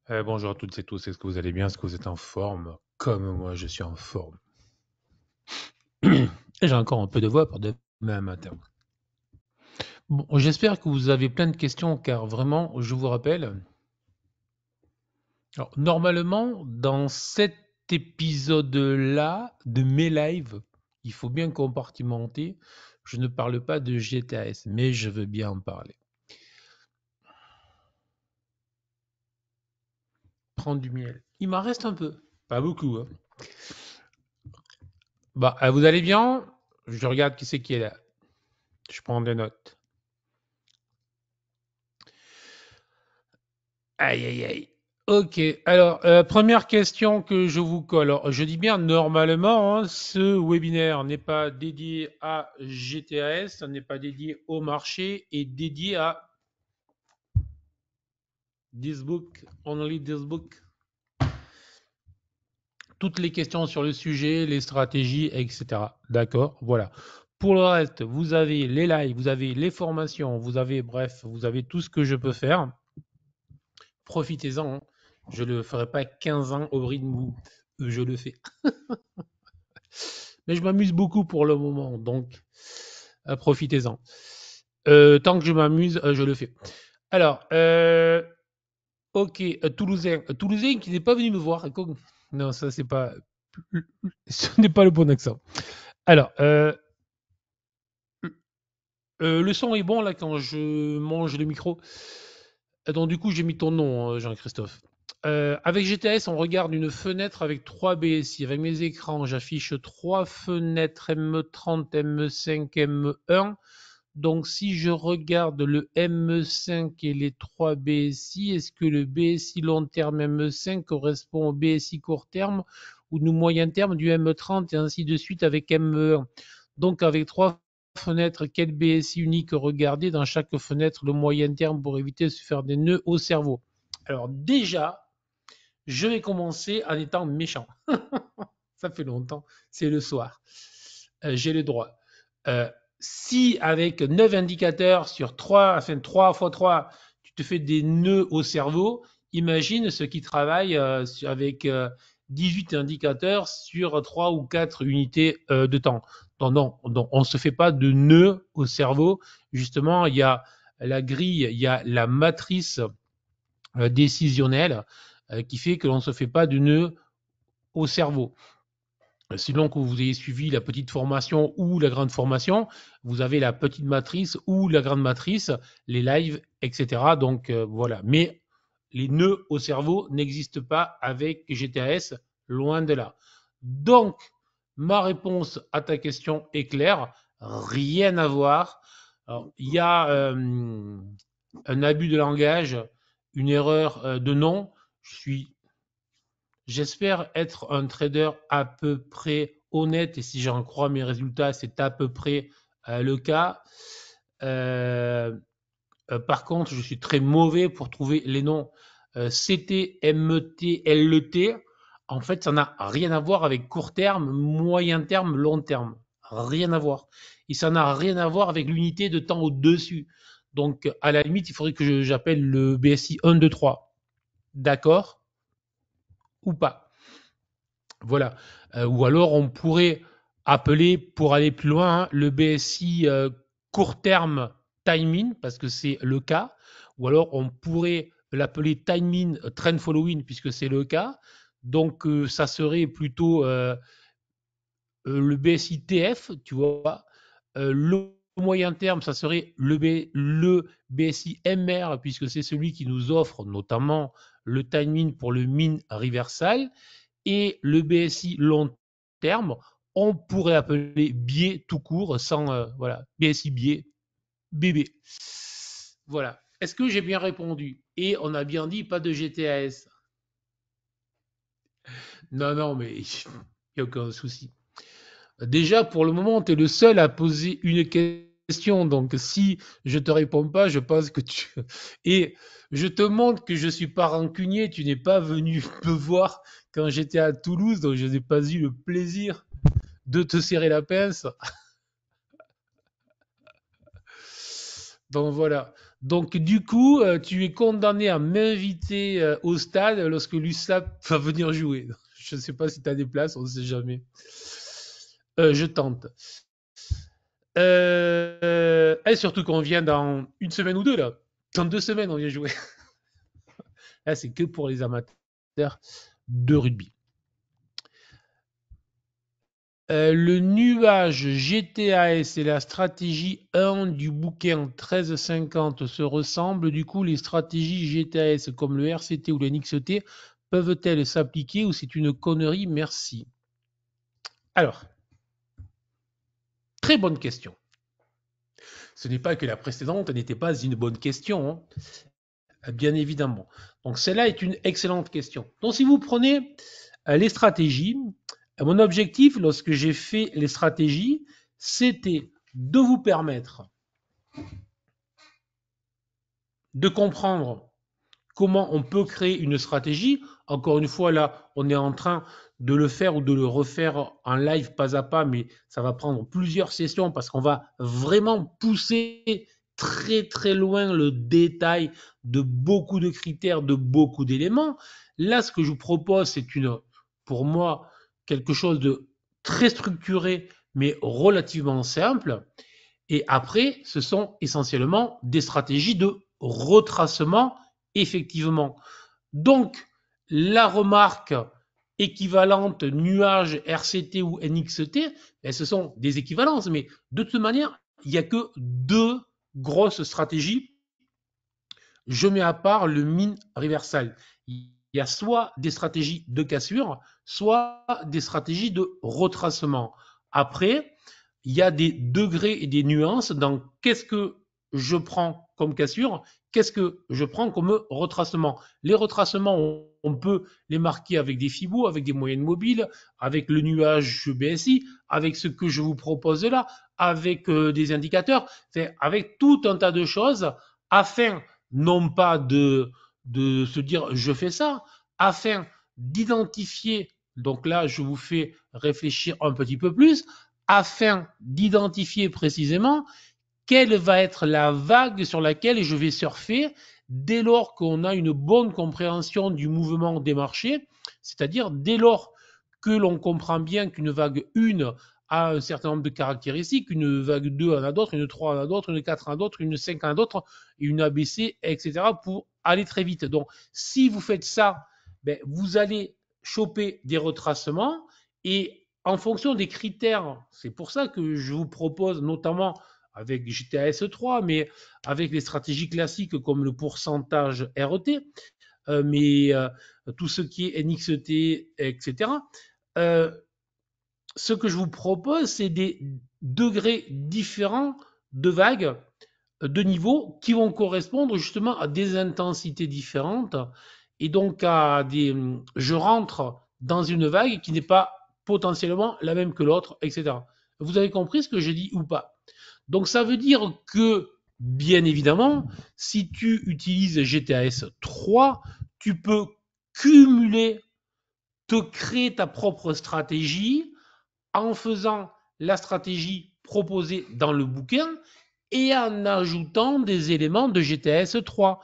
Bonjour à toutes et tous, est-ce que vous allez bien? Est-ce que vous êtes en forme? Comme moi, je suis en forme. Et j'ai encore un peu de voix pour demain matin. Bon, j'espère que vous avez plein de questions, car vraiment, je vous rappelle, alors, normalement, dans cet épisode-là de mes lives, il faut bien compartimenter. Je ne parle pas de GTAS, mais je veux bien en parler. Prendre du miel. Il m'en reste un peu. Pas beaucoup, hein. Bah, vous allez bien? Je regarde qui c'est qui est là. Je prends des notes. Aïe, aïe, aïe. Ok, alors, première question que je vous colle. Alors, je dis bien normalement, hein, ce webinaire n'est pas dédié à GTAS, ça n'est pas dédié au marché et dédié à this book, only this book. Toutes les questions sur le sujet, les stratégies, etc. D'accord, voilà. Pour le reste, vous avez les lives, vous avez les formations, vous avez, bref, vous avez tout ce que je peux faire. Profitez-en, hein. Je ne le ferai pas 15 ans au bris de mou. Je le fais. Mais je m'amuse beaucoup pour le moment, donc profitez-en. Tant que je m'amuse, je le fais. Alors, ok, Toulousain qui n'est pas venu me voir. Non, ça c'est pas, ce n'est pas le bon accent. Alors, le son est bon là quand je mange le micro. Donc du coup, j'ai mis ton nom, Jean-Christophe. Avec GTS, on regarde une fenêtre avec 3 BSI. Avec mes écrans, j'affiche 3 fenêtres M30, M5, M1. Donc si je regarde le M5 et les 3 BSI, est-ce que le BSI long terme M5 correspond au BSI court terme ou du moyen terme du M30 et ainsi de suite avec M1? Donc avec 3 fenêtres, quel BSI unique regarder dans chaque fenêtre le moyen terme pour éviter de se faire des nœuds au cerveau? Alors déjà, je vais commencer en étant méchant. Ça fait longtemps, c'est le soir. J'ai le droit. Euh, Si avec 9 indicateurs sur 3, enfin 3 x 3, tu te fais des nœuds au cerveau, imagine ceux qui travaillent avec 18 indicateurs sur 3 ou 4 unités de temps. Non, on ne se fait pas de nœuds au cerveau. Justement, il y a la grille, il y a la matrice décisionnelle qui fait que l'on ne se fait pas de nœuds au cerveau. Sinon que vous ayez suivi la petite formation ou la grande formation, vous avez la petite matrice ou la grande matrice, les lives, etc. Donc voilà. Mais les nœuds au cerveau n'existent pas avec GTAS, loin de là. Donc, ma réponse à ta question est claire, rien à voir. Alors, il y a un abus de langage, une erreur de nom. J'espère être un trader à peu près honnête et si j'en crois mes résultats, c'est à peu près le cas. Euh, Par contre, je suis très mauvais pour trouver les noms CT, MT, LT. En fait, ça n'a rien à voir avec court terme, moyen terme, long terme. Rien à voir. Et ça n'a rien à voir avec l'unité de temps au-dessus. Donc, à la limite, il faudrait que j'appelle le BSI 1, 2, 3. D'accord ou pas? Voilà. Ou alors on pourrait appeler, pour aller plus loin, hein, le BSI court terme timing, parce que c'est le cas. Ou alors on pourrait l'appeler timing trend following, puisque c'est le cas. Donc ça serait plutôt le BSI TF, tu vois. Le moyen terme, ça serait le BSI MR, puisque c'est celui qui nous offre notamment le timing pour le min reversal et le BSI long terme, on pourrait appeler biais tout court sans voilà, BSI biais, BB. Voilà. Est-ce que j'ai bien répondu? Et on a bien dit pas de GTAS. Non, non, mais il n'y a aucun souci. Déjà, pour le moment, tu es le seul à poser une question. Donc, si je te réponds pas, je pense que tu... Et je te montre que je ne suis pas rancunier. Tu n'es pas venu me voir quand j'étais à Toulouse, donc je n'ai pas eu le plaisir de te serrer la pince. Donc voilà. Donc du coup, tu es condamné à m'inviter au stade lorsque l'USAP va venir jouer. Je ne sais pas si tu as des places, on ne sait jamais. Je tente. Et surtout qu'on vient dans une semaine ou deux là. Dans 2 semaines, on vient jouer. Là, c'est que pour les amateurs de rugby. Le nuage GTAS et la stratégie 1 du bouquin 1350 se ressemblent. Du coup, les stratégies GTAS comme le RCT ou le NXT peuvent-elles s'appliquer ou c'est une connerie? Merci. Alors, très bonne question. Ce n'est pas que la précédente n'était pas une bonne question, hein, bien évidemment. Donc celle-là est une excellente question. Donc si vous prenez les stratégies, mon objectif lorsque j'ai fait les stratégies, c'était de vous permettre de comprendre comment on peut créer une stratégie. Encore une fois, là, on est en train de le faire ou de le refaire en live pas à pas, mais ça va prendre plusieurs sessions parce qu'on va vraiment pousser très très loin le détail de beaucoup de critères, de beaucoup d'éléments. Là, ce que je vous propose, c'est pour moi, quelque chose de très structuré, mais relativement simple. Et après, ce sont essentiellement des stratégies de retracement, effectivement. Donc, la remarque équivalente nuage, RCT ou NXT, ben, ce sont des équivalences, mais de toute manière, il n'y a que deux grosses stratégies. Je mets à part le min reversal. Il y a soit des stratégies de cassure, soit des stratégies de retracement. Après, il y a des degrés et des nuances dans qu'est-ce que je prends comme cassure, qu'est-ce que je prends comme retracement. Les retracements, on peut les marquer avec des fibos, avec des moyennes mobiles, avec le nuage BSI, avec ce que je vous propose là, avec des indicateurs, avec tout un tas de choses afin non pas de se dire je fais ça, afin d'identifier, donc là je vous fais réfléchir un petit peu plus, afin d'identifier précisément quelle va être la vague sur laquelle je vais surfer dès lors qu'on a une bonne compréhension du mouvement des marchés, c'est-à-dire dès lors que l'on comprend bien qu'une vague 1 a un certain nombre de caractéristiques, une vague 2 en a d'autres, une 3 en a d'autres, une 4 en a d'autres, une 5 en a d'autres, une ABC, etc. pour aller très vite. Donc, si vous faites ça, ben, vous allez choper des retracements et en fonction des critères, c'est pour ça que je vous propose notamment avec GTAS 3, mais avec les stratégies classiques comme le pourcentage RET, mais tout ce qui est NXT, etc. Euh, ce que je vous propose, c'est des degrés différents de vagues, de niveaux, qui vont correspondre justement à des intensités différentes. Et donc, je rentre dans une vague qui n'est pas potentiellement la même que l'autre, etc. Vous avez compris ce que j'ai dit ou pas? Donc, ça veut dire que, bien évidemment, si tu utilises GTAS 3, tu peux cumuler, te créer ta propre stratégie en faisant la stratégie proposée dans le bouquin et en ajoutant des éléments de GTS 3.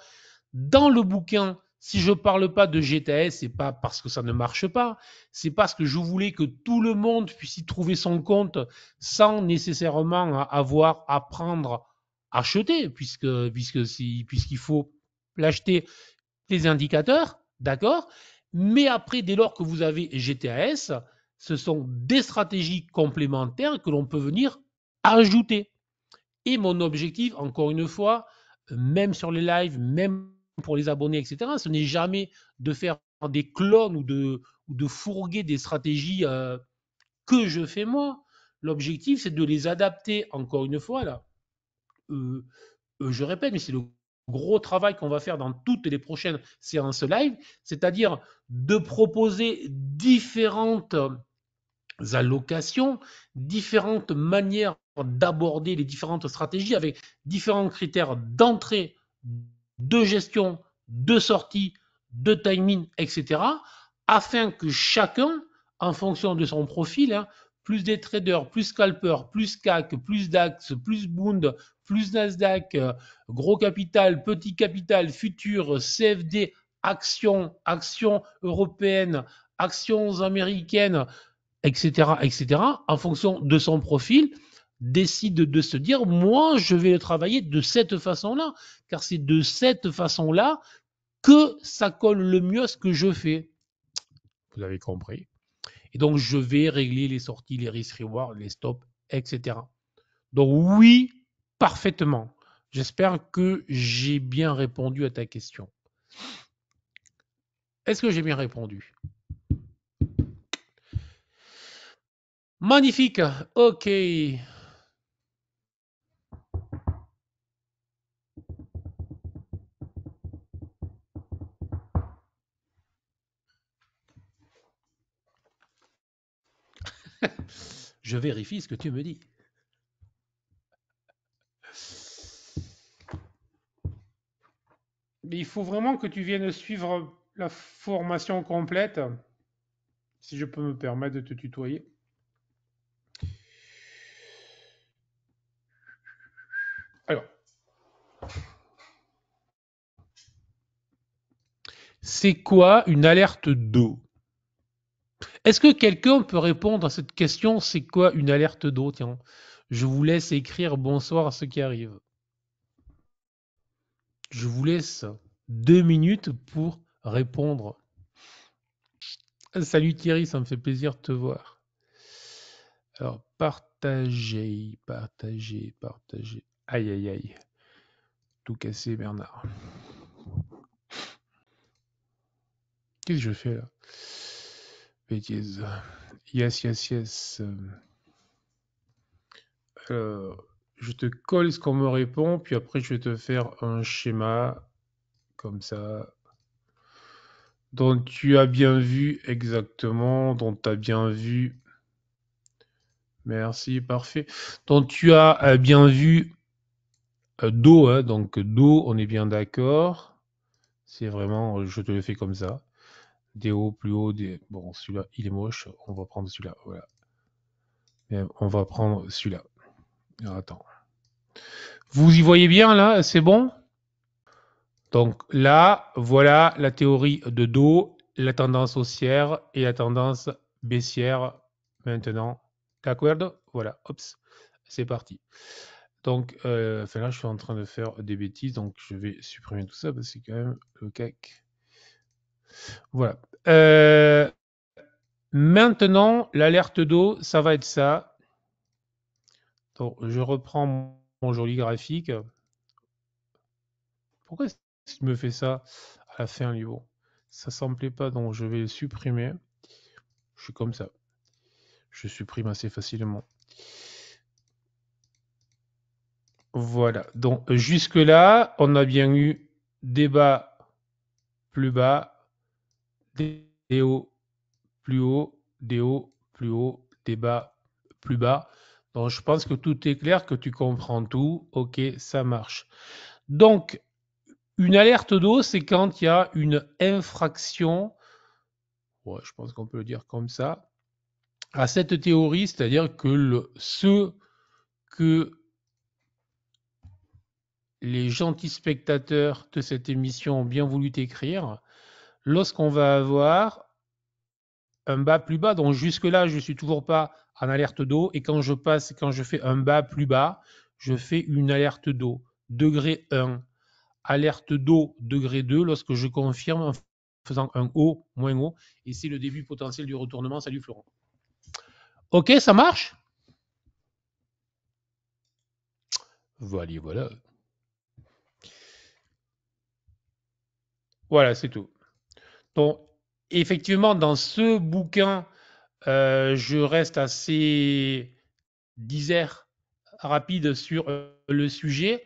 Dans le bouquin, si je ne parle pas de GTS, c'est pas parce que ça ne marche pas, c'est parce que je voulais que tout le monde puisse y trouver son compte sans nécessairement avoir à prendre, acheter, puisqu'il faut l'acheter les indicateurs, d'accord. Mais après, dès lors que vous avez GTAS, ce sont des stratégies complémentaires que l'on peut venir ajouter. Et mon objectif, encore une fois, même sur les lives, même pour les abonnés, etc., ce n'est jamais de faire des clones ou de fourguer des stratégies que je fais moi. L'objectif, c'est de les adapter, encore une fois, là. Euh, je répète, mais c'est le gros travail qu'on va faire dans toutes les prochaines séances live, c'est-à-dire de proposer différentes allocations, différentes manières d'aborder les différentes stratégies avec différents critères d'entrée, de gestion, de sortie, de timing, etc., afin que chacun, en fonction de son profil, hein, plus des traders, plus scalpers, plus CAC, plus DAX, plus Bund, plus Nasdaq, gros capital, petit capital, futur, CFD, actions européennes, actions américaines, etc., etc., en fonction de son profil, décide de se dire, moi, je vais travailler de cette façon-là, car c'est de cette façon-là que ça colle le mieux à ce que je fais. Vous avez compris. Et donc, je vais régler les sorties, les risk-reward, les stops, etc. Donc, oui, parfaitement. J'espère que j'ai bien répondu à ta question. Est-ce que j'ai bien répondu? Magnifique. OK. Je vérifie ce que tu me dis. Mais il faut vraiment que tu viennes suivre la formation complète, si je peux me permettre de te tutoyer. Alors, c'est quoi une alerte d'eau? Est-ce que quelqu'un peut répondre à cette question? C'est quoi une alerte d'eau? Tiens, je vous laisse écrire bonsoir à ceux qui arrivent. Je vous laisse 2 minutes pour répondre. Salut Thierry, ça me fait plaisir de te voir. Alors, partagez. Aïe, aïe, aïe. Tout cassé, Bernard. Qu'est-ce que je fais là? Bêtise. Yes. Je te colle ce qu'on me répond, puis après je vais te faire un schéma comme ça. Dont tu as bien vu exactement, dont tu as bien vu. Merci, parfait. Dont tu as bien vu dos, hein, donc dos, on est bien d'accord. C'est vraiment, je te le fais comme ça. Des hauts, plus haut, des... Bon, celui-là, il est moche. On va prendre celui-là, voilà. Et on va prendre celui-là. Alors, attends. Vous y voyez bien, là? C'est bon? Donc là, voilà la théorie de dos, la tendance haussière et la tendance baissière maintenant. D'accord? Voilà, Ops, c'est parti. Donc, enfin là, je suis en train de faire des bêtises, donc je vais supprimer tout ça parce que c'est quand même le cac. Voilà. Maintenant, l'alerte d'eau, ça va être ça. Donc, je reprends mon joli graphique. Pourquoi est-ce qu'il me fait ça à la fin, lui? Bon, ça ne me plaît pas, donc je vais le supprimer. Je suis comme ça. Je supprime assez facilement. Voilà. Donc, jusque-là, on a bien eu des bas, plus bas, des hauts, plus haut, des hauts, plus haut, des bas, plus bas. Donc, je pense que tout est clair, que tu comprends tout. OK, ça marche. Donc, une alerte d'eau, c'est quand il y a une infraction, ouais, je pense qu'on peut le dire comme ça, à cette théorie, c'est-à-dire que ce que les gentils spectateurs de cette émission ont bien voulu t'écrire, lorsqu'on va avoir un bas plus bas, donc jusque-là, je ne suis toujours pas en alerte d'eau, et quand je fais un bas plus bas, je fais une alerte d'eau, degré 1, alerte d'eau, degré 2, lorsque je confirme en faisant un haut, moins haut, et c'est le début potentiel du retournement. Salut Florent. Ok, ça marche? Voilà. Voilà, c'est tout. Donc, effectivement, dans ce bouquin, je reste assez disert, rapide sur le sujet.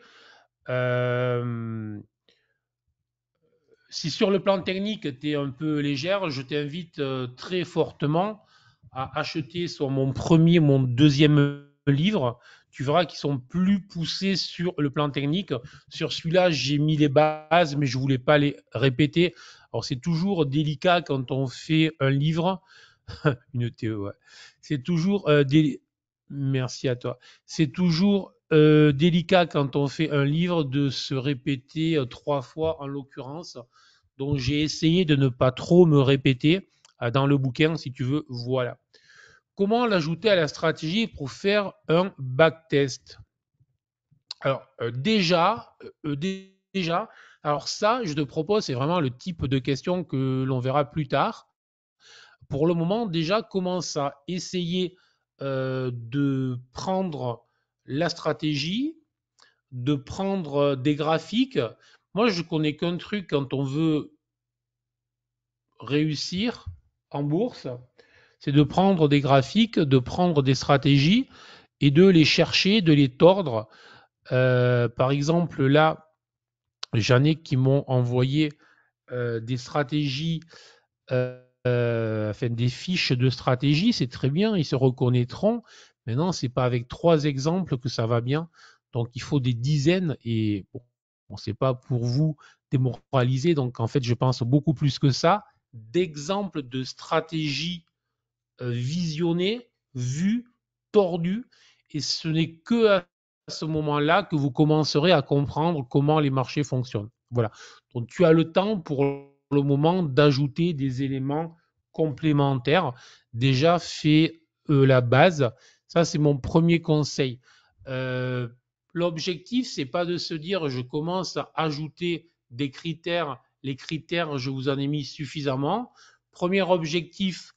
Si sur le plan technique, tu es un peu légère, je t'invite très fortement à acheter sur mon deuxième livre. Tu verras qu'ils sont plus poussés sur le plan technique. Sur celui-là, j'ai mis les bases, mais je ne voulais pas les répéter. Alors, c'est toujours délicat quand on fait un livre Une TE, ouais. C'est toujours merci à toi. C'est toujours délicat quand on fait un livre de se répéter 3 fois en l'occurrence. Donc j'ai essayé de ne pas trop me répéter dans le bouquin, si tu veux. Voilà. Comment l'ajouter à la stratégie pour faire un backtest? Alors déjà, alors ça, je te propose, c'est vraiment le type de question que l'on verra plus tard. Pour le moment, déjà, commence à essayer de prendre la stratégie, de prendre des graphiques. Moi, je connais qu'un truc quand on veut réussir en bourse, c'est de prendre des graphiques, de prendre des stratégies et de les chercher, de les tordre. Par exemple, là, j'en ai qui m'ont envoyé des stratégies, enfin des fiches de stratégie, c'est très bien, ils se reconnaîtront. Maintenant, c'est pas avec 3 exemples que ça va bien. Donc, il faut des dizaines et bon, c'est pas pour vous démoraliser. Donc, en fait, je pense beaucoup plus que ça d'exemples de stratégies visionnées, vues, tordues. Et ce n'est que à ce moment-là que vous commencerez à comprendre comment les marchés fonctionnent. Voilà. Donc, tu as le temps pour le moment d'ajouter des éléments complémentaires. Déjà, fais la base. Ça, c'est mon premier conseil. Euh, L'objectif, c'est pas de se dire je commence à ajouter des critères. Les critères, je vous en ai mis suffisamment. Premier objectif,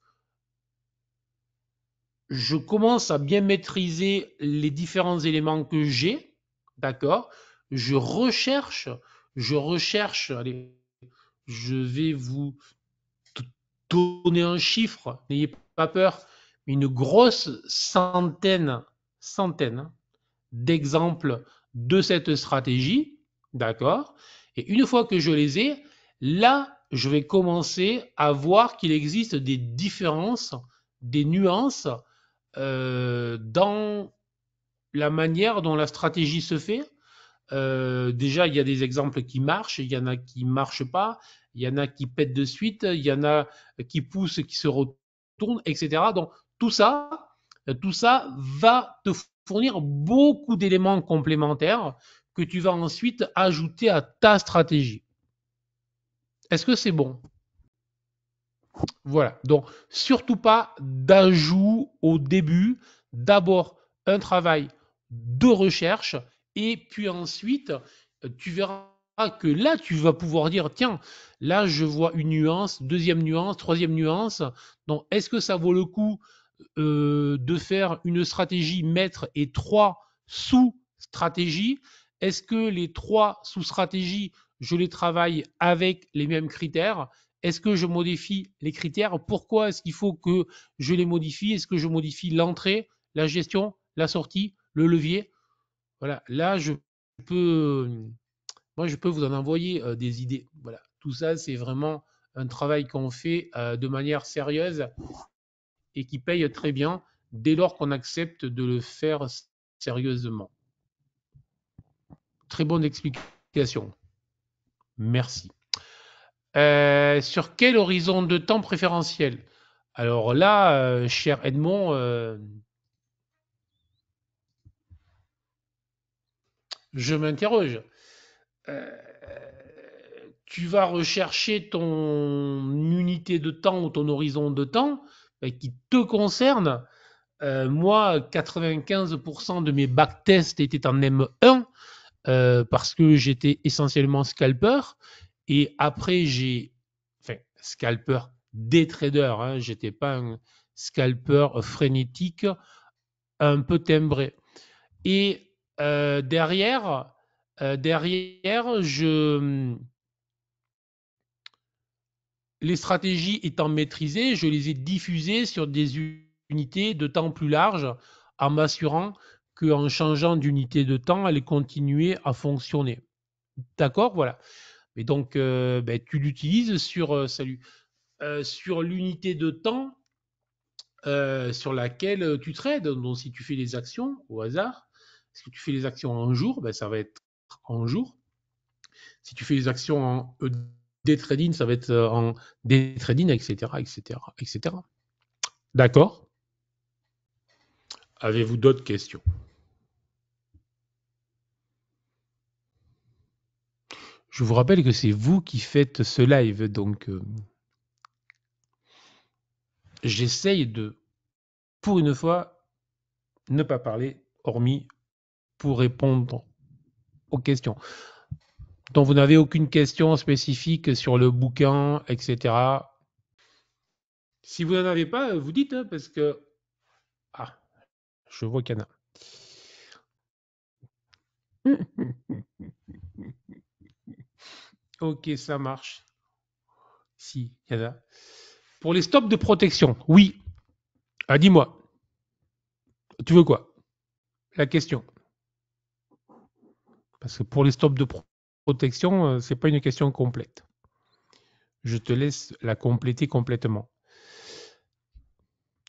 je commence à bien maîtriser les différents éléments que j'ai, d'accord? Je recherche, allez, je vais vous donner un chiffre, n'ayez pas peur, une grosse centaine d'exemples de cette stratégie, d'accord? Et une fois que je les ai, là, je vais commencer à voir qu'il existe des différences, des nuances dans la manière dont la stratégie se fait. Déjà, il y a des exemples qui marchent, il y en a qui ne marchent pas, il y en a qui pètent de suite, il y en a qui poussent, qui se retournent, etc. Donc, tout ça va te fournir beaucoup d'éléments complémentaires que tu vas ensuite ajouter à ta stratégie. Est-ce que c'est bon? Voilà. Donc, surtout pas d'ajout au début. D'abord, un travail de recherche et puis ensuite, tu verras que là, tu vas pouvoir dire, tiens, là, je vois une nuance, deuxième nuance, troisième nuance. Donc, est-ce que ça vaut le coup de faire une stratégie maître et 3 sous-stratégies? Est-ce que les 3 sous-stratégies, je les travaille avec les mêmes critères? Est-ce que je modifie les critères? Pourquoi est-ce qu'il faut que je les modifie? Est-ce que je modifie l'entrée, la gestion, la sortie, le levier? Voilà, là, peux, moi, je peux vous en envoyer des idées. Voilà, tout ça, c'est vraiment un travail qu'on fait de manière sérieuse et qui paye très bien dès lors qu'on accepte de le faire sérieusement. Très bonne explication. Merci. Sur quel horizon de temps préférentiel? Alors là, cher Edmond, je m'interroge. Euh, Tu vas rechercher ton unité de temps ou ton horizon de temps qui te concerne. Moi, 95% de mes backtests étaient en M1 parce que j'étais essentiellement scalper. Et après, enfin, scalper des traders. Hein, j'étais pas un scalper frénétique, un peu timbré. Et derrière, les stratégies étant maîtrisées, je les ai diffusées sur des unités de temps plus larges en m'assurant qu'en changeant d'unité de temps, elles continuaient à fonctionner. D'accord. Voilà. Et donc, tu l'utilises sur l'unité de temps sur laquelle tu trades. Donc, si tu fais les actions au hasard, si tu fais les actions en jour, ça va être en jour. Si tu fais les actions en day trading, ça va être en day trading, etc., etc., etc. D'accord. Avez-vous d'autres questions? Je vous rappelle que c'est vous qui faites ce live, donc j'essaye de, pour une fois, ne pas parler, hormis pour répondre aux questions. Donc vous n'avez aucune question spécifique sur le bouquin, etc. Si vous n'en avez pas, vous dites, hein, parce que... Ah, je vois qu'il y en a. Ok, ça marche. Si, il y en a. Pour les stops de protection, oui. Ah, dis-moi, tu veux quoi? La question. Parce que pour les stops de protection, c'est pas une question complète. Je te laisse la compléter complètement.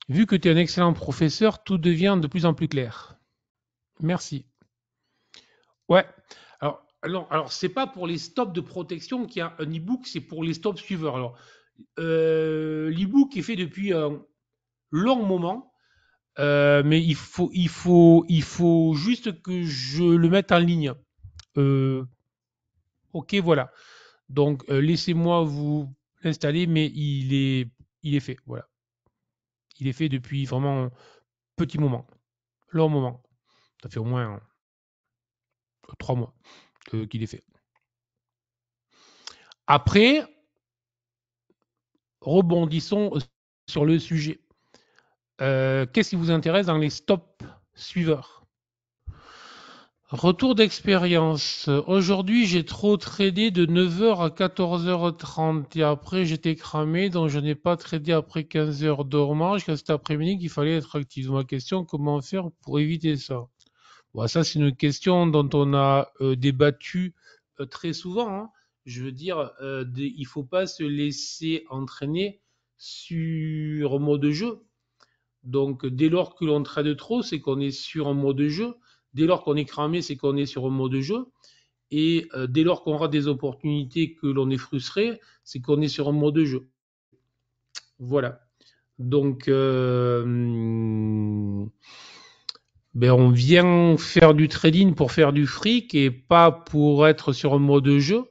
Vu que tu es un excellent professeur, tout devient de plus en plus clair. Merci. Ouais. Alors c'est pas pour les stops de protection qu'il y a un e-book, c'est pour les stops suiveurs. Alors, l'e-book est fait depuis un long moment, mais il faut juste que je le mette en ligne. Euh, ok, voilà. Donc, laissez-moi vous l'installer, mais il est fait. Voilà. Il est fait depuis vraiment un petit moment, long moment. Ça fait au moins 3 mois qu'il est fait. Après, rebondissons sur le sujet. Qu'est-ce qui vous intéresse dans les stops suiveurs? Retour d'expérience. Aujourd'hui, j'ai trop tradé de 9h à 14h30 et après, j'étais cramé, donc je n'ai pas tradé après 15h dormant jusqu'à cet après-midi qu'il fallait être actif. Ma question, comment faire pour éviter ça? Bon, ça, c'est une question dont on a débattu très souvent, hein. Je veux dire, il ne faut pas se laisser entraîner sur mode jeu. Donc, dès lors que l'on trade trop, c'est qu'on est sur un mode jeu. Dès lors qu'on est cramé, c'est qu'on est sur un mode jeu. Et dès lors qu'on rate des opportunités, que l'on est frustré, c'est qu'on est sur un mode jeu. Voilà. Donc, on vient faire du trading pour faire du fric et pas pour être sur un mode jeu.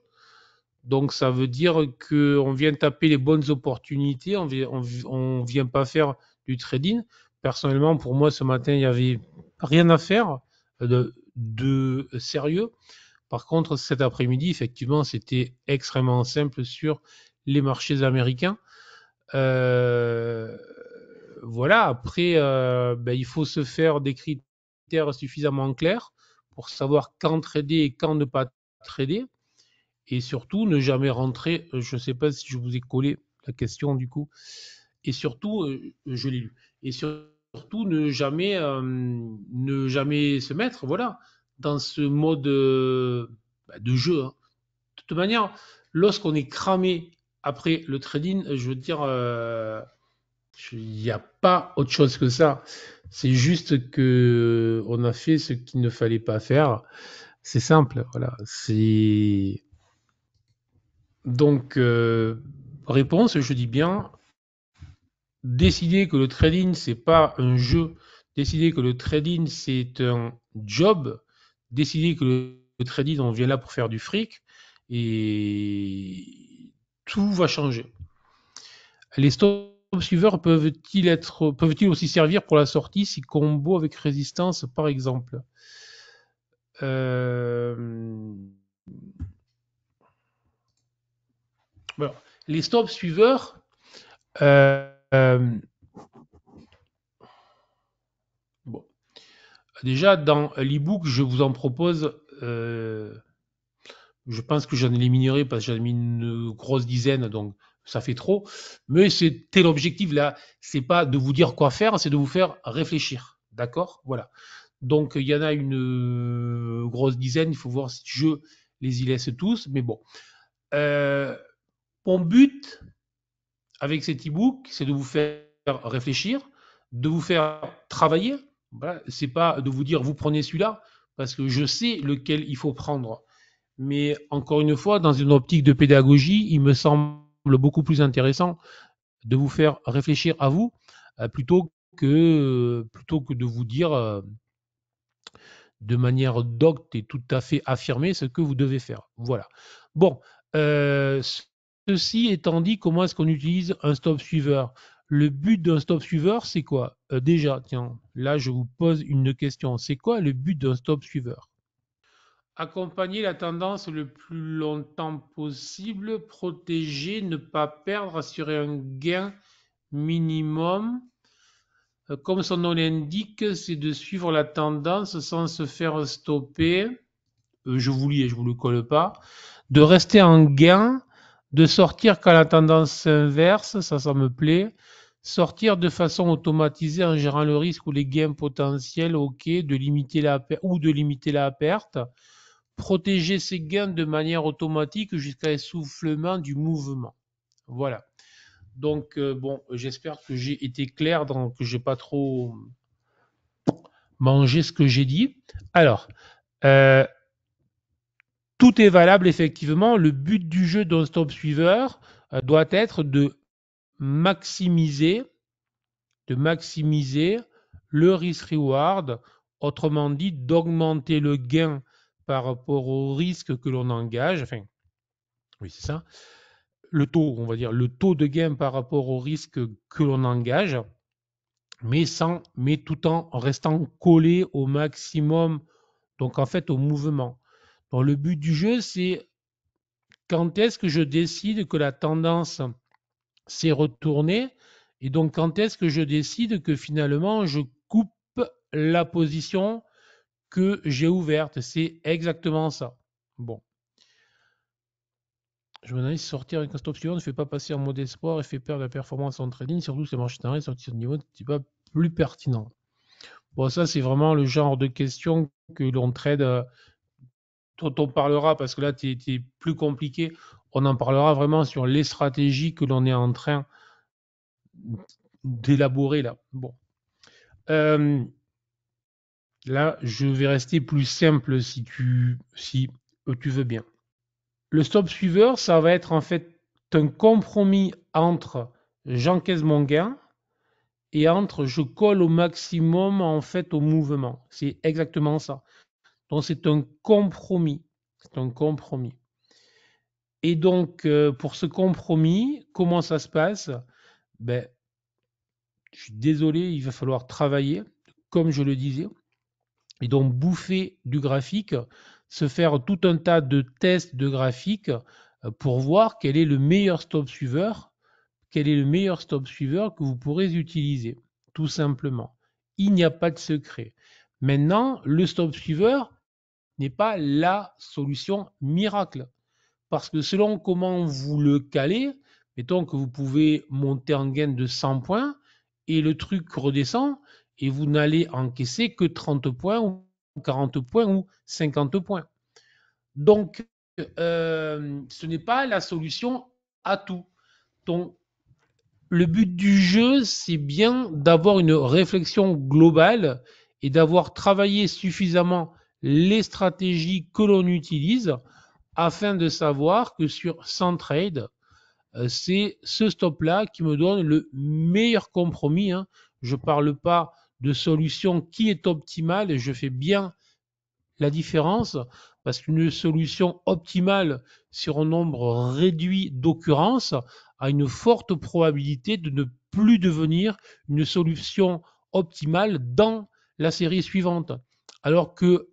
Donc, ça veut dire qu'on vient taper les bonnes opportunités, on vient pas faire du trading. Personnellement, pour moi, ce matin, il n'y avait rien à faire de sérieux. Par contre, cet après-midi, effectivement, c'était extrêmement simple sur les marchés américains. Voilà, après, il faut se faire des critères suffisamment clairs pour savoir quand trader et quand ne pas trader. Et surtout, ne jamais rentrer. Je ne sais pas si je vous ai collé la question du coup. Et surtout, je l'ai lu. Et surtout, ne jamais se mettre, voilà, dans ce mode de jeu, hein. De toute manière, lorsqu'on est cramé après le trading, je veux dire, il n'y a pas autre chose que ça. C'est juste que on a fait ce qu'il ne fallait pas faire. C'est simple, voilà. C'est donc réponse, je dis bien, décider que le trading c'est pas un jeu, décider que le trading c'est un job, décider que le trading on vient là pour faire du fric et tout va changer. Les stop suiveurs peuvent-ils aussi servir pour la sortie si combo avec résistance par exemple? Euh, voilà. Les stop suiveurs, euh, euh, bon, déjà dans l'ebook je vous en propose, je pense que j'en éliminerai parce que j'en ai mis une grosse dizaine, donc ça fait trop. Mais c'était l'objectif là, c'est pas de vous dire quoi faire, c'est de vous faire réfléchir. D'accord? Voilà. Donc il y en a une grosse dizaine, il faut voir si je les y laisse tous, mais bon. Euh, Mon but avec cet e-book, c'est de vous faire réfléchir, de vous faire travailler. Voilà. C'est pas de vous dire vous prenez celui-là, parce que je sais lequel il faut prendre. Mais encore une fois, dans une optique de pédagogie, il me semble beaucoup plus intéressant de vous faire réfléchir à vous plutôt que de vous dire de manière docte et tout à fait affirmée ce que vous devez faire. Voilà. Bon, euh, ceci étant dit, comment est-ce qu'on utilise un stop suiveur? Le but d'un stop suiveur, c'est quoi? Déjà, tiens, là, je vous pose une question. C'est quoi le but d'un stop suiveur? Accompagner la tendance le plus longtemps possible, protéger, ne pas perdre, assurer un gain minimum. Comme son nom l'indique, c'est de suivre la tendance sans se faire stopper. Je vous lis et je vous le colle pas. De rester en gain, de sortir quand la tendance s'inverse, ça me plaît. Sortir de façon automatisée en gérant le risque ou les gains potentiels, ok, de limiter la perte. Protéger ses gains de manière automatique jusqu'à essoufflement du mouvement. Voilà. Donc, bon, j'espère que j'ai été clair, que j'ai pas trop mangé ce que j'ai dit. Alors, euh, tout est valable effectivement. Le but du jeu d'un stop suiveur doit être maximiser, de maximiser le risk-reward, autrement dit, d'augmenter le gain par rapport au risque que l'on engage. Enfin, oui, c'est ça. Le taux, on va dire, le taux de gain par rapport au risque que l'on engage, mais tout en restant collé au maximum, donc en fait au mouvement. Donc le but du jeu, c'est quand est-ce que je décide que la tendance s'est retournée et donc quand est-ce que je décide que finalement je coupe la position que j'ai ouverte. C'est exactement ça. Bon. Je me demande si sortir avec un stop suivant ne fait pas passer en mode espoir et fait perdre la performance en trading, surtout si les marchés d'arrêt sortir de niveau, c'est pas plus pertinent. Bon, ça, c'est vraiment le genre de questions que l'on trade, dont on parlera, parce que là, tu es plus compliqué. On en parlera vraiment sur les stratégies que l'on est en train d'élaborer là. Bon. Là, je vais rester plus simple si tu veux bien. Le stop suiveur, ça va être en fait un compromis entre j'encaisse mon gain et entre je colle au maximum en fait au mouvement. C'est exactement ça. Donc c'est un compromis. C'est un compromis. Et donc pour ce compromis, comment ça se passe? Ben, je suis désolé, il va falloir travailler, comme je le disais, et donc bouffer du graphique, se faire tout un tas de tests de graphique pour voir quel est le meilleur stop suiveur, que vous pourrez utiliser, tout simplement. Il n'y a pas de secret. Maintenant, le stop suiveur n'est pas la solution miracle. Parce que selon comment vous le calez, mettons que vous pouvez monter en gain de 100 points et le truc redescend et vous n'allez encaisser que 30 points ou 40 points ou 50 points. Donc, ce n'est pas la solution à tout. Donc, le but du jeu, c'est bien d'avoir une réflexion globale et d'avoir travaillé suffisamment les stratégies que l'on utilise afin de savoir que sur 100 trades, c'est ce stop-là qui me donne le meilleur compromis. Hein. Je ne parle pas de solution qui est optimale, et je fais bien la différence parce qu'une solution optimale sur un nombre réduit d'occurrences a une forte probabilité de ne plus devenir une solution optimale dans la série suivante. Alors que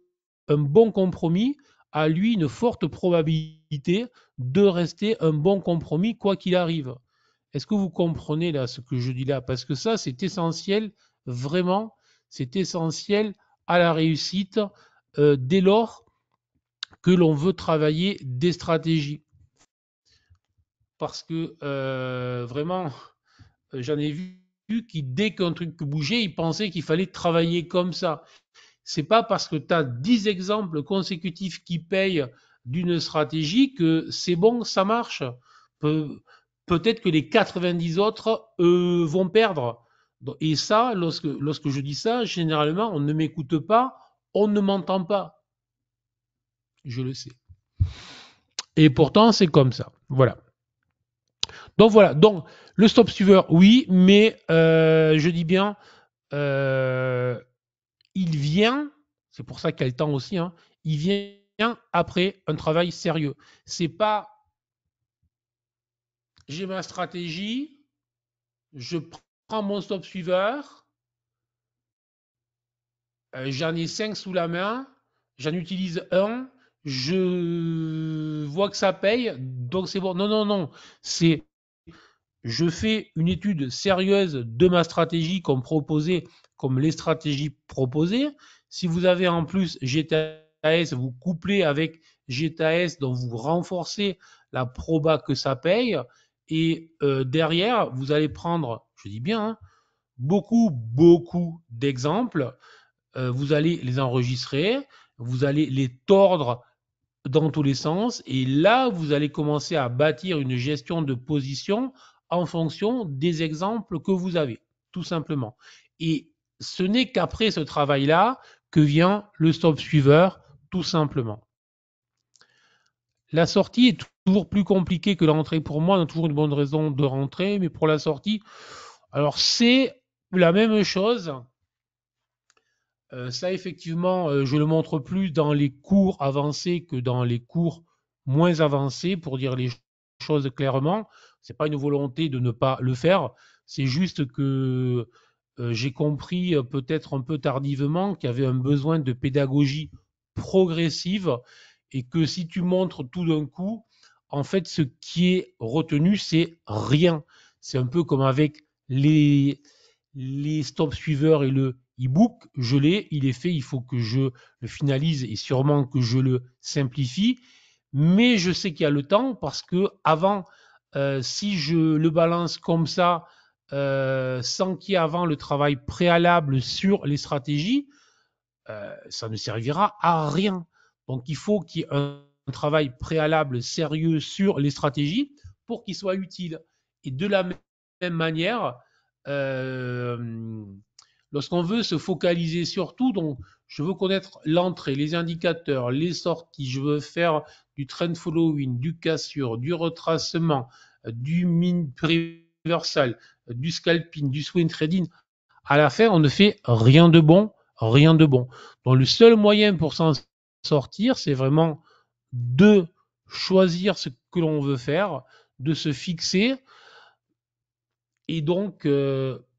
un bon compromis a lui une forte probabilité de rester un bon compromis quoi qu'il arrive. Est-ce que vous comprenez là ce que je dis là? Parce que ça, c'est essentiel, vraiment, c'est essentiel à la réussite dès lors que l'on veut travailler des stratégies. Parce que vraiment, j'en ai vu qui, dès qu'un truc bougeait, ils pensaient qu'il fallait travailler comme ça. C'est pas parce que tu as 10 exemples consécutifs qui payent d'une stratégie que c'est bon, ça marche. Peut-être que les 90 autres vont perdre. Et ça, lorsque je dis ça, généralement, on ne m'écoute pas, on ne m'entend pas. Je le sais. Et pourtant, c'est comme ça. Voilà. Donc voilà, donc le stop suiveur, oui, mais je dis bien, il vient, c'est pour ça qu'il y a le temps aussi, hein, il vient après un travail sérieux. C'est pas j'ai ma stratégie, je prends mon stop suiveur, j'en ai 5 sous la main, j'en utilise un, je vois que ça paye, donc c'est bon. Non, non, non, c'est je fais une étude sérieuse de ma stratégie comme proposée, comme les stratégies proposées. Si vous avez en plus GTAS, vous couplez avec GTAS, donc vous renforcez la proba que ça paye. Et derrière, vous allez prendre, je dis bien, hein, beaucoup d'exemples. Vous allez les enregistrer, vous allez les tordre dans tous les sens. Et là, vous allez commencer à bâtir une gestion de position en fonction des exemples que vous avez, tout simplement. Et ce n'est qu'après ce travail-là que vient le stop suiveur, tout simplement. La sortie est toujours plus compliquée que l'entrée pour moi. On a toujours une bonne raison de rentrer, mais pour la sortie, alors c'est la même chose. Ça, effectivement, je le montre plus dans les cours avancés que dans les cours moins avancés, pour dire les choses clairement. C'est pas une volonté de ne pas le faire, c'est juste que j'ai compris peut-être un peu tardivement qu'il y avait un besoin de pédagogie progressive et que si tu montres tout d'un coup, en fait, ce qui est retenu, c'est rien. C'est un peu comme avec les stop suiveurs et le e-book, je l'ai, il est fait, il faut que je le finalise et sûrement que je le simplifie. Mais je sais qu'il y a le temps parce que avant, si je le balance comme ça, sans qu'il y ait avant le travail préalable sur les stratégies, ça ne servira à rien. Donc il faut qu'il y ait un travail préalable sérieux sur les stratégies pour qu'il soit utile. Et de la même manière, euh, lorsqu'on veut se focaliser sur tout, donc je veux connaître l'entrée, les indicateurs, les sorties, je veux faire du trend following, du cassure, du retracement, du min reversal, du scalping, du swing trading. À la fin, on ne fait rien de bon, rien de bon. Donc le seul moyen pour s'en sortir, c'est vraiment de choisir ce que l'on veut faire, de se fixer. Et donc,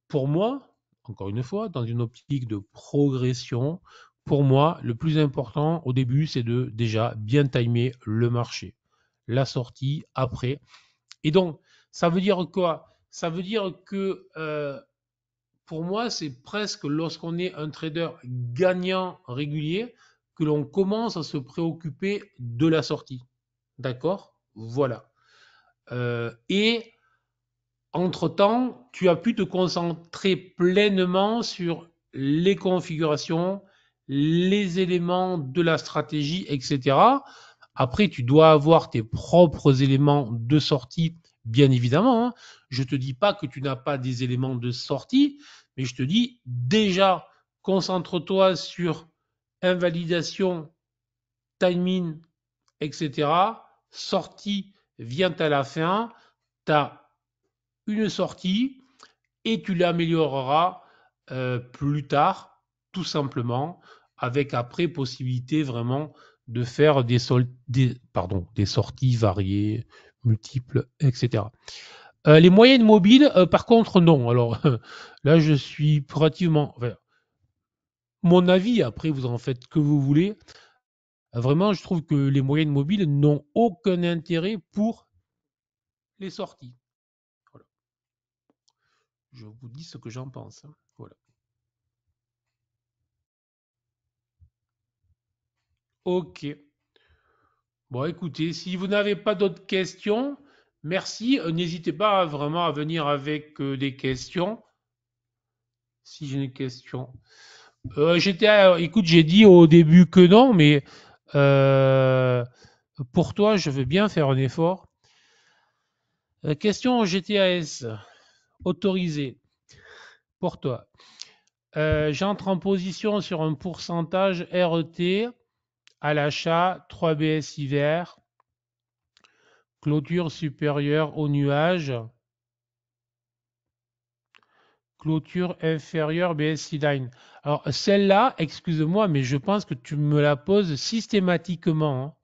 pour moi, encore une fois, dans une optique de progression, pour moi, le plus important au début, c'est de déjà bien timer le marché. La sortie après. Et donc, ça veut dire quoi? Ça veut dire que pour moi, c'est presque lorsqu'on est un trader gagnant régulier que l'on commence à se préoccuper de la sortie. D'accord? Voilà. Et entre-temps, tu as pu te concentrer pleinement sur les configurations, les éléments de la stratégie, etc. Après, tu dois avoir tes propres éléments de sortie, bien évidemment, hein. Je ne te dis pas que tu n'as pas des éléments de sortie, mais je te dis déjà, concentre-toi sur invalidation, timing, etc. Sortie vient à la fin, tu as une sortie et tu l'amélioreras plus tard, tout simplement, avec après possibilité vraiment de faire des sorties variées, multiples, etc. Les moyennes mobiles, par contre, non. Alors là, je suis relativement. Enfin, mon avis, après, vous en faites que vous voulez. Vraiment, je trouve que les moyennes mobiles n'ont aucun intérêt pour les sorties. Voilà. Je vous dis ce que j'en pense, hein. Voilà. Ok. Bon, écoutez, si vous n'avez pas d'autres questions, merci. N'hésitez pas vraiment à venir avec des questions. Si j'ai une question. Écoute, j'ai dit au début que non, mais euh, pour toi, je veux bien faire un effort. Question GTAS autorisée pour toi. J'entre en position sur un pourcentage RET à l'achat 3BS hiver Clôture supérieure au nuage. Clôture inférieure BSI Line. Alors, celle-là, excuse-moi, mais je pense que tu me la poses systématiquement, hein.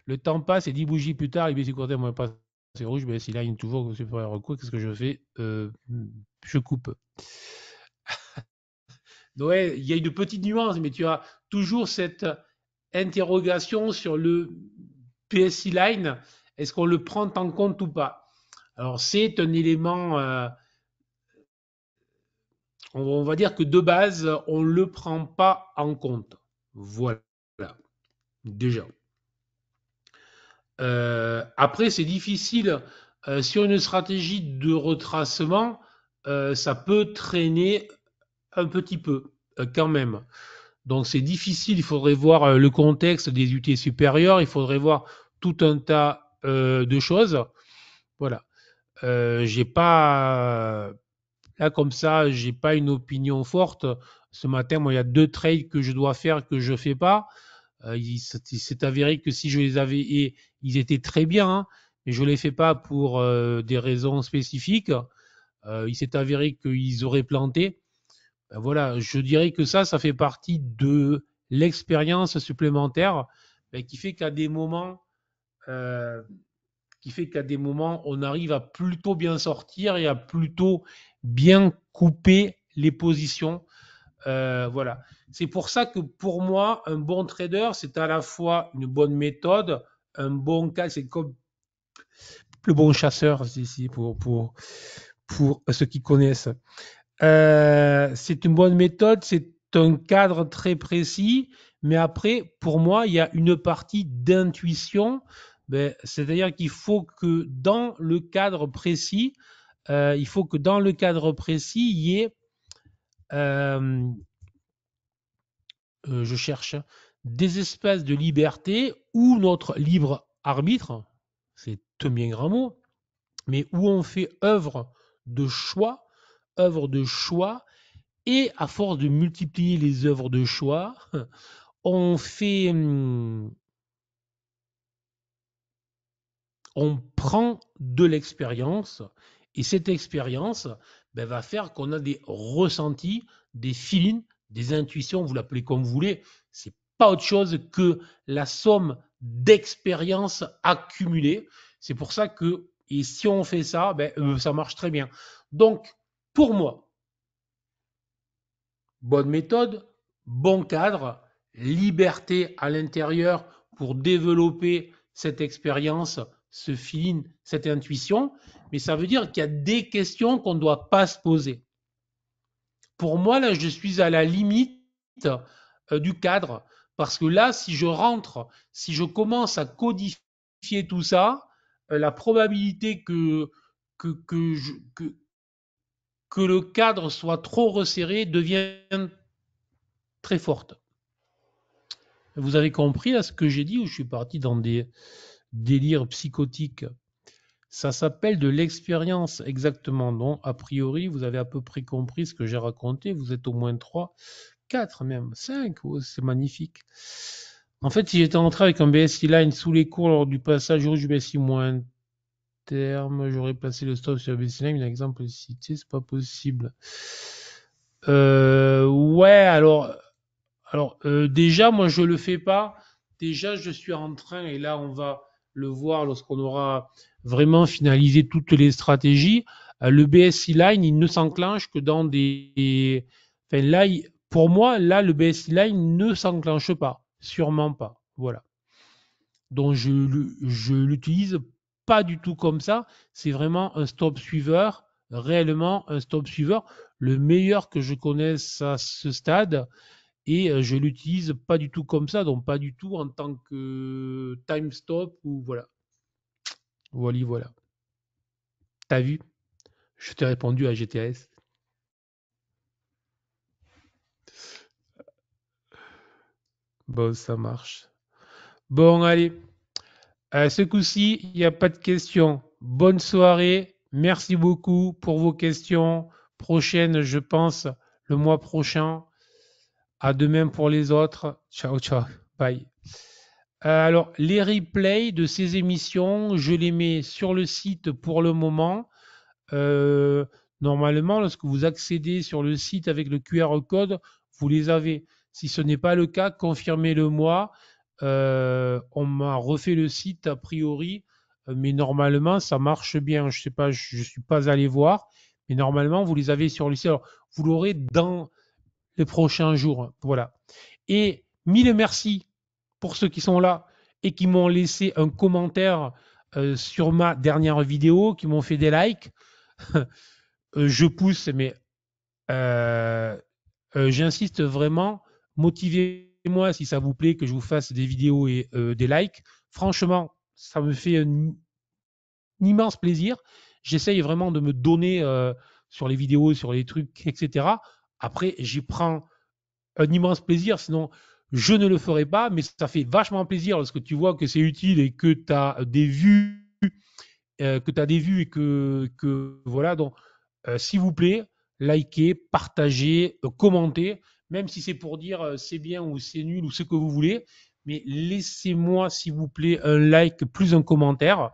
Le temps passe et 10 bougies plus tard, il BSI court terme, pas c'est rouge, BSI Line toujours supérieur au coup. Qu'est-ce que je fais? Je coupe. Ouais, il y a une petite nuance, mais tu as toujours cette interrogation sur le PSI Line. Est-ce qu'on le prend en compte ou pas? Alors, c'est un élément, on va dire que de base, on ne le prend pas en compte. Voilà, déjà. Après, c'est difficile. Sur une stratégie de retracement, ça peut traîner un petit peu quand même. Donc c'est difficile, il faudrait voir le contexte des UT supérieurs, il faudrait voir tout un tas de choses. Voilà. J'ai pas Là comme ça, j'ai pas une opinion forte. Ce matin, moi, il y a 2 trades que je dois faire que je fais pas. Il s'est avéré que si je les avais, et ils étaient très bien, hein, mais je les fais pas pour des raisons spécifiques. Il s'est avéré qu'ils auraient planté. Ben voilà, je dirais que ça fait partie de l'expérience supplémentaire, ben, euh, qui fait qu'à des moments, on arrive à plutôt bien sortir et à plutôt bien couper les positions. Voilà. C'est pour ça que pour moi, un bon trader, c'est à la fois une bonne méthode, un bon cas, c'est comme le bon chasseur ici pour ceux qui connaissent. C'est une bonne méthode, c'est un cadre très précis, mais après, pour moi, il y a une partie d'intuition, ben, c'est-à-dire qu'il faut que dans le cadre précis, il y ait, euh, je cherche, des espaces de liberté où notre libre arbitre, c'est un bien grand mot, mais où on fait œuvre de choix. Et à force de multiplier les œuvres de choix, on fait, on prend de l'expérience, et cette expérience ben, va faire qu'on a des ressentis, des feelings, des intuitions, vous l'appelez comme vous voulez. C'est pas autre chose que la somme d'expériences accumulées. C'est pour ça que, et si on fait ça, ben, ça marche très bien. Donc, pour moi, bonne méthode, bon cadre, liberté à l'intérieur pour développer cette expérience, ce feeling, cette intuition. Mais ça veut dire qu'il y a des questions qu'on ne doit pas se poser. Pour moi, là, je suis à la limite du cadre. Parce que là, si je commence à codifier tout ça, la probabilité que le cadre soit trop resserré devient très forte. Vous avez compris là ce que j'ai dit ou je suis parti dans des délires psychotiques? Ça s'appelle de l'expérience exactement. Donc, a priori, vous avez à peu près compris ce que j'ai raconté. Vous êtes au moins 3, 4 même, 5. Oh, c'est magnifique. En fait, si j'étais entré avec un BSI line sous les cours lors du passage rouge du BSI moins terme, j'aurais placé le stop sur BSI line. Un exemple cité, c'est pas possible. Ouais, alors, déjà, moi, je le fais pas. Déjà, je suis en train, et là, on va le voir lorsqu'on aura vraiment finalisé toutes les stratégies. Le BSI Line, il ne s'enclenche que dans des. Enfin, là, pour moi, là, le BSI Line ne s'enclenche pas. Sûrement pas. Voilà. Donc, je l'utilise pas du tout comme ça. C'est vraiment un stop suiveur, réellement un stop suiveur, le meilleur que je connaisse à ce stade. Et je l'utilise pas du tout comme ça, donc pas du tout en tant que time stop ou voilà. Voilà, voilà. T'as vu? Je t'ai répondu à GTS. Bon, ça marche. Bon, allez. Ce coup-ci, il n'y a pas de questions. Bonne soirée. Merci beaucoup pour vos questions. Prochaine, je pense, le mois prochain. À demain pour les autres. Ciao, ciao. Bye. Alors, les replays de ces émissions, je les mets sur le site pour le moment. Euh, Normalement, lorsque vous accédez sur le site avec le QR code, vous les avez. Si ce n'est pas le cas, confirmez-le moi. On m'a refait le site a priori, mais normalement, ça marche bien. Je sais pas, je suis pas allé voir, mais normalement, vous les avez sur le site. Alors, vous l'aurez dans les prochains jours. Voilà. Et mille merci pour ceux qui sont là et qui m'ont laissé un commentaire sur ma dernière vidéo, qui m'ont fait des likes. Je pousse, mais euh, j'insiste vraiment, motivez-moi si ça vous plaît que je vous fasse des vidéos et des likes. Franchement, ça me fait un immense plaisir. J'essaye vraiment de me donner sur les vidéos, sur les trucs, etc. Après, j'y prends un immense plaisir, sinon je ne le ferai pas, mais ça fait vachement plaisir lorsque tu vois que c'est utile et que tu as des vues, et que voilà. Donc, s'il vous plaît, likez, partagez, commentez, même si c'est pour dire c'est bien ou c'est nul ou ce que vous voulez, mais laissez-moi, s'il vous plaît, un like plus un commentaire,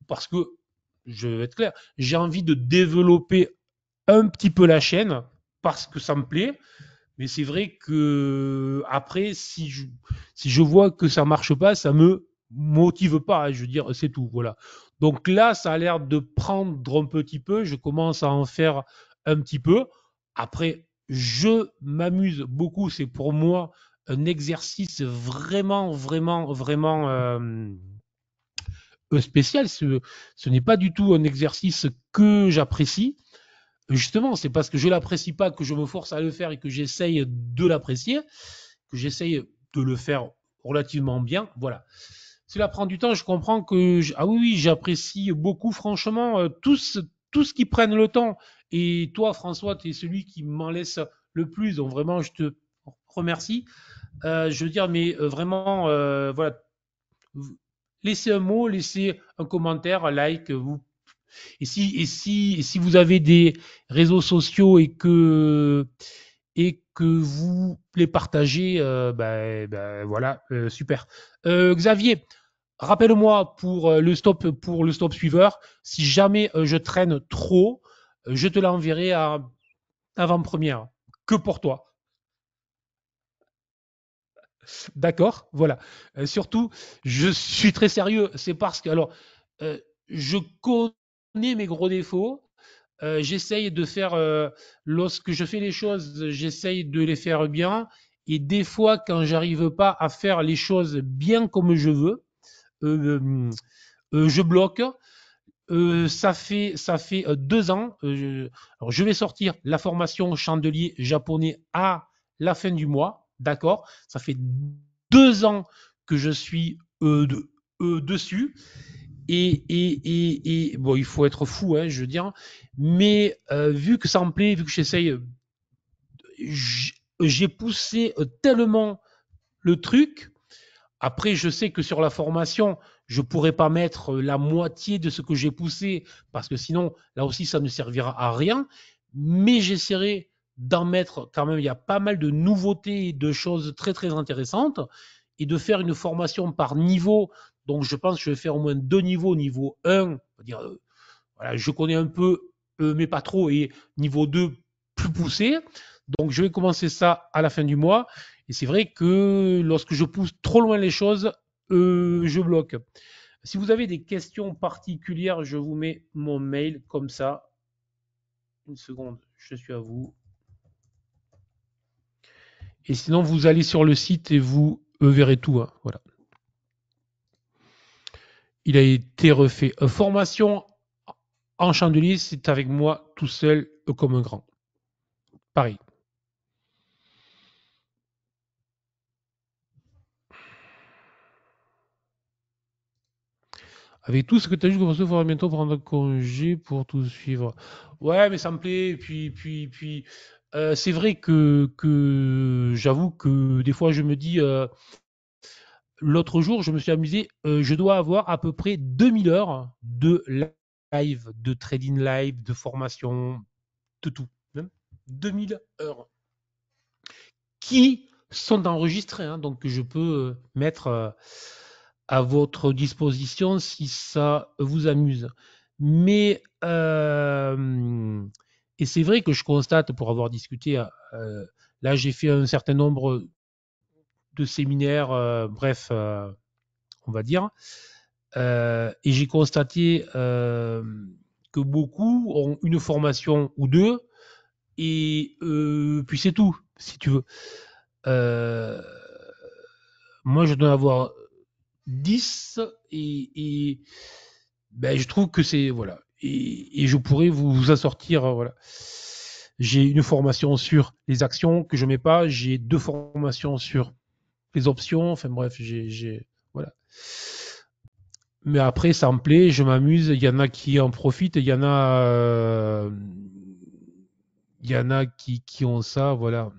parce que, je vais être clair, j'ai envie de développer un petit peu la chaîne, parce que ça me plaît, mais c'est vrai que après, si je vois que ça marche pas, ça me motive pas. Je veux dire, c'est tout. Voilà. Donc là, ça a l'air de prendre un petit peu. Je commence à en faire un petit peu. Après, je m'amuse beaucoup. C'est pour moi un exercice vraiment, vraiment, vraiment spécial. Ce n'est pas du tout un exercice que j'apprécie. Justement, c'est parce que je l'apprécie pas que je me force à le faire et que j'essaye de l'apprécier, que j'essaye de le faire relativement bien. Voilà. Cela prend du temps, je comprends que ah oui, oui, j'apprécie beaucoup franchement tous qui prennent le temps. Et toi, François, tu es celui qui m'en laisse le plus. Donc vraiment, je te remercie. Je veux dire, mais vraiment, voilà, laissez un mot, laissez un commentaire, un like. Et si vous avez des réseaux sociaux et que vous les partagez, ben voilà, super. Xavier, rappelle-moi pour le stop suiveur, si jamais je traîne trop, je te l'enverrai à avant-première. Que pour toi. D'accord? Voilà. Surtout, je suis très sérieux. C'est parce que, alors, euh, je connais mes gros défauts. J'essaye de faire, lorsque je fais les choses, j'essaye de les faire bien. Et des fois, quand j'arrive pas à faire les choses bien comme je veux, euh, je bloque. Ça fait 2 ans. Alors, je vais sortir la formation chandelier japonais à la fin du mois. D'accord? Ça fait 2 ans que je suis dessus. Et bon, il faut être fou, hein, je veux dire. Mais vu que ça me plaît, vu que j'essaye, j'ai poussé tellement le truc. Après, je sais que sur la formation, je ne pourrais pas mettre la moitié de ce que j'ai poussé, parce que sinon, là aussi, ça ne servira à rien. Mais j'essaierai d'en mettre quand même. Il y a pas mal de nouveautés, de choses très, très intéressantes, et de faire une formation par niveau. Donc, je pense que je vais faire au moins 2 niveaux. Niveau 1, dire, voilà, je connais un peu, mais pas trop, et niveau 2, plus poussé. Donc, je vais commencer ça à la fin du mois. Et c'est vrai que lorsque je pousse trop loin les choses, je bloque. Si vous avez des questions particulières, je vous mets mon mail comme ça. Une seconde, je suis à vous. Et sinon, vous allez sur le site et vous verrez tout, hein. Voilà. Il a été refait. Formation en chandelier, c'est avec moi tout seul comme un grand. Pareil. Avec tout ce que tu as dit, je pense qu'il faudra bientôt prendre congé pour tout suivre. Ouais, mais ça me plaît. Et puis, c'est vrai que j'avoue que des fois, je me dis, l'autre jour, je me suis amusé, je dois avoir à peu près 2000 heures de live, de trading live, de formation, de tout. Même 2000 heures. Qui sont enregistrés, hein, donc je peux mettre à votre disposition si ça vous amuse. Mais et c'est vrai que je constate, pour avoir discuté, là j'ai fait un certain nombre de séminaires, bref, on va dire, et j'ai constaté que beaucoup ont une formation ou deux, et puis c'est tout, si tu veux. Euh, Moi, je dois avoir 10 et ben, je trouve que c'est voilà et je pourrais vous assortir voilà. J'ai une formation sur les actions que je mets pas, j'ai deux formations sur les options, enfin bref, j'ai voilà. Mais après ça me plaît, je m'amuse, il y en a qui en profitent, il y en a qui ont ça, voilà.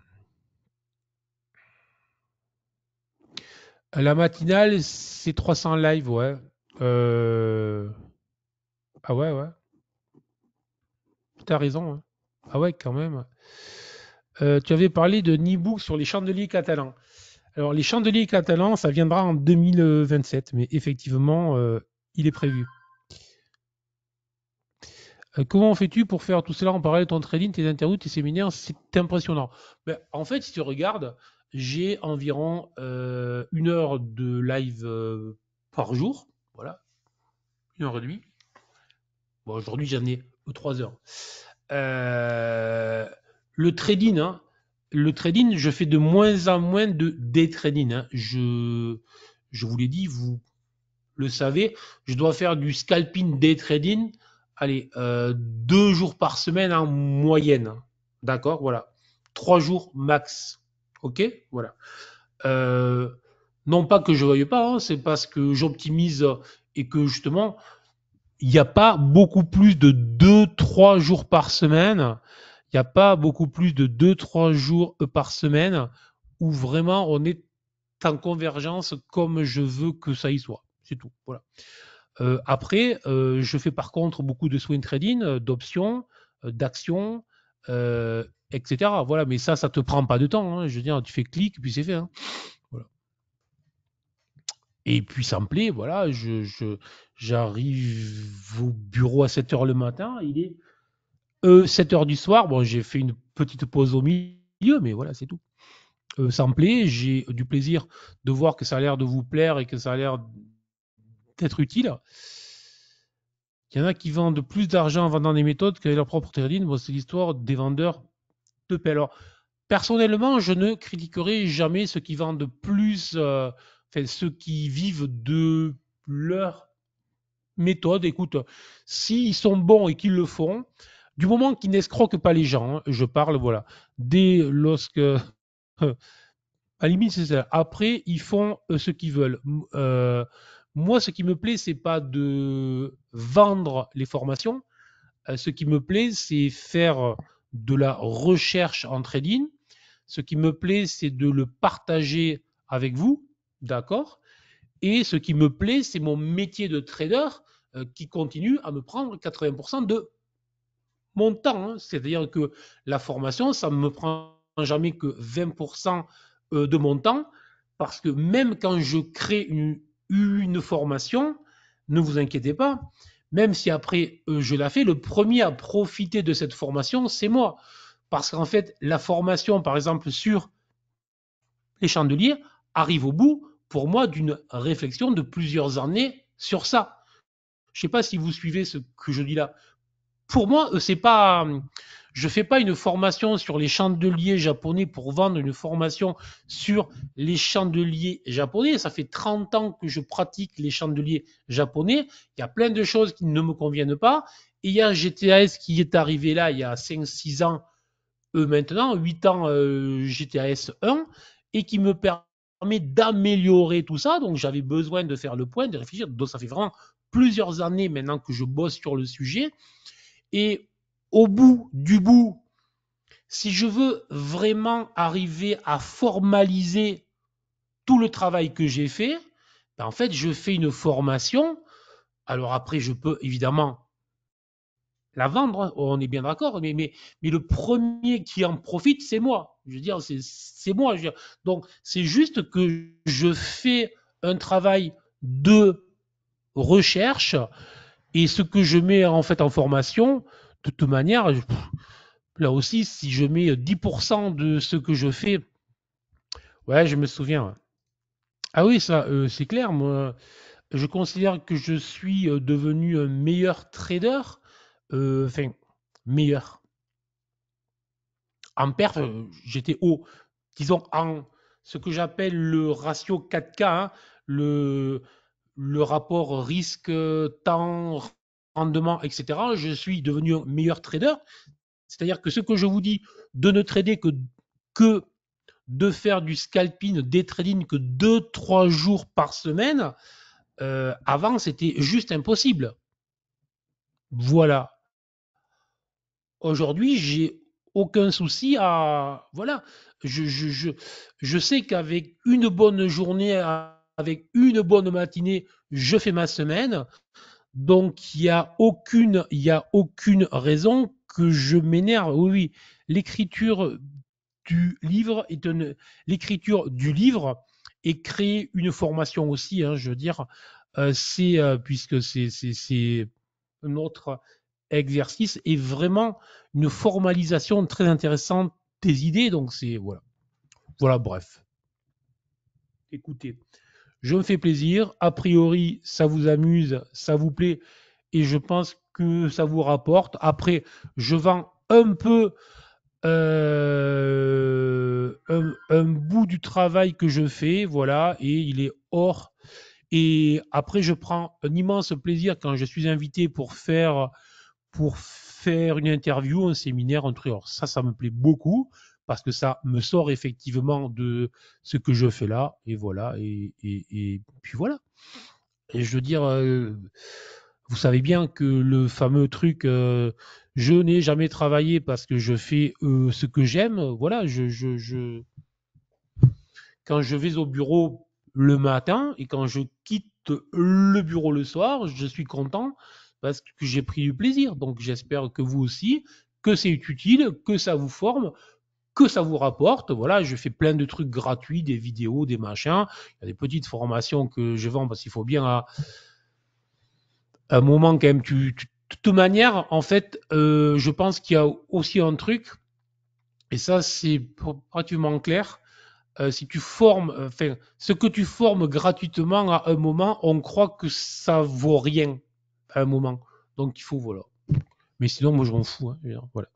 La matinale, c'est 300 live, ouais. Euh, Ah ouais, ouais. T'as raison, hein. Ah ouais, quand même. Tu avais parlé de Nibouk sur les chandeliers catalans. Alors, les chandeliers catalans, ça viendra en 2027, mais effectivement, il est prévu. Comment fais-tu pour faire tout cela en parallèle de ton trading, tes interviews, tes séminaires? C'est impressionnant. Ben, en fait, si tu regardes, j'ai environ 1 heure de live par jour. Voilà, 1 heure et demie. Bon, aujourd'hui, j'en ai 3 heures. Euh, le trading, hein, le trading, je fais de moins en moins de day trading, hein. Je vous l'ai dit, vous le savez, je dois faire du scalping day trading, allez, 2 jours par semaine en moyenne. D'accord, voilà. 3 jours max. Ok, voilà. Euh, non pas que je ne veuille pas, hein, c'est parce que j'optimise et que justement, il n'y a pas beaucoup plus de 2, 3 jours par semaine. Il n'y a pas beaucoup plus de 2, 3 jours par semaine où vraiment on est en convergence comme je veux que ça y soit. C'est tout. Voilà. Après, je fais par contre beaucoup de swing trading, d'options, d'actions, etc. Voilà, mais ça te prend pas de temps, hein. Je veux dire, tu fais clic, puis c'est fait, hein. Voilà. Et puis ça me plaît, voilà, j'arrive au bureau à 7 heures le matin, il est 7 heures du soir. Bon, j'ai fait une petite pause au milieu, mais voilà, c'est tout. Ça me plaît, j'ai du plaisir de voir que ça a l'air de vous plaire et que ça a l'air d'être utile. Il y en a qui vendent plus d'argent en vendant des méthodes qu'avec leur propre trading. Bon, c'est l'histoire des vendeurs de paix. Alors, personnellement, je ne critiquerai jamais ceux qui vendent plus, enfin, ceux qui vivent de leur méthode. Écoute, s'ils sont bons et qu'ils le font, du moment qu'ils n'escroquent pas les gens, hein, je parle, voilà, dès lorsque, à la limite, c'est ça. Après, ils font ce qu'ils veulent. Moi, ce qui me plaît, c'est pas de vendre les formations. Ce qui me plaît, c'est faire de la recherche en trading. Ce qui me plaît, c'est de le partager avec vous, d'accord? Et ce qui me plaît, c'est mon métier de trader qui continue à me prendre 80% de mon temps, hein. C'est-à-dire que la formation, ça ne me prend jamais que 20% de mon temps, parce que même quand je crée une formation, ne vous inquiétez pas, même si après je la fais, le premier à profiter de cette formation, c'est moi. Parce qu'en fait, la formation, par exemple, sur les chandeliers, arrive au bout, pour moi, d'une réflexion de plusieurs années sur ça. Je ne sais pas si vous suivez ce que je dis là. Pour moi, c'est pas. Je fais pas une formation sur les chandeliers japonais pour vendre une formation sur les chandeliers japonais. Ça fait 30 ans que je pratique les chandeliers japonais. Il y a plein de choses qui ne me conviennent pas. Et il y a GTAS qui est arrivé là il y a 5, 6 ans, maintenant, 8 ans GTAS 1, et qui me permet d'améliorer tout ça. Donc j'avais besoin de faire le point, de réfléchir. Donc ça fait vraiment plusieurs années maintenant que je bosse sur le sujet. Et au bout du bout, si je veux vraiment arriver à formaliser tout le travail que j'ai fait, ben en fait, je fais une formation. Alors après, je peux évidemment la vendre, hein, on est bien d'accord, mais le premier qui en profite, c'est moi. Je veux dire, c'est moi. Je veux dire. Donc, c'est juste que je fais un travail de recherche et ce que je mets en fait en formation, de toute manière, là aussi, si je mets 10% de ce que je fais, ouais, je me souviens. Ouais. Ah oui, ça, c'est clair. Moi, je considère que je suis devenu un meilleur trader. Enfin, meilleur. En perf, j'étais haut. Disons, en ce que j'appelle le ratio 4K, hein, le, le rapport risque-temps, rendement, etc., je suis devenu un meilleur trader. C'est-à-dire que ce que je vous dis de ne trader que de faire du scalping, des trading que 2-3 jours par semaine, avant, c'était juste impossible. Voilà. Aujourd'hui, j'ai aucun souci à. Voilà. Je sais qu'avec une bonne journée, avec une bonne matinée, je fais ma semaine. Donc, il y a aucune raison que je m'énerve. Oui, oui. L'écriture du livre l'écriture du livre et créer une formation aussi, hein, je veux dire, c'est puisque c'est notre exercice est vraiment une formalisation très intéressante des idées. Donc c'est voilà, voilà, bref. Écoutez, je me fais plaisir. A priori, ça vous amuse, ça vous plaît, et je pense que ça vous rapporte. Après, je vends un peu un bout du travail que je fais, voilà, et il est hors. Et après, je prends un immense plaisir quand je suis invité pour faire une interview, un séminaire, un truc. Alors ça me plaît beaucoup parce que ça me sort effectivement de ce que je fais là. Et voilà. Et puis voilà. Et je veux dire, vous savez bien que le fameux truc, je n'ai jamais travaillé parce que je fais ce que j'aime. Voilà, quand je vais au bureau le matin et quand je quitte le bureau le soir, je suis content parce que j'ai pris du plaisir. Donc j'espère que vous aussi, que c'est utile, que ça vous forme, que ça vous rapporte. Voilà, je fais plein de trucs gratuits, des vidéos, des machins. Il y a des petites formations que je vends parce qu'il faut bien un moment quand même. De toute manière, en fait, je pense qu'il y a aussi un truc, et ça c'est relativement clair. Si tu formes, enfin, ce que tu formes gratuitement à un moment, on croit que ça vaut rien à un moment. Donc il faut, voilà. Mais sinon, moi je m'en fous. Hein, voilà.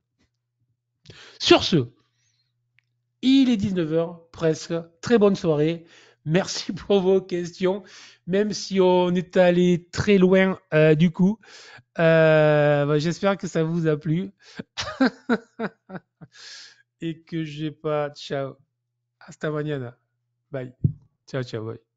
Sur ce, il est 19h presque. Très bonne soirée. Merci pour vos questions. Même si on est allé très loin du coup. J'espère que ça vous a plu. Et que j'ai pas. Ciao. Hasta mañana. Bye. Ciao, ciao. Bye.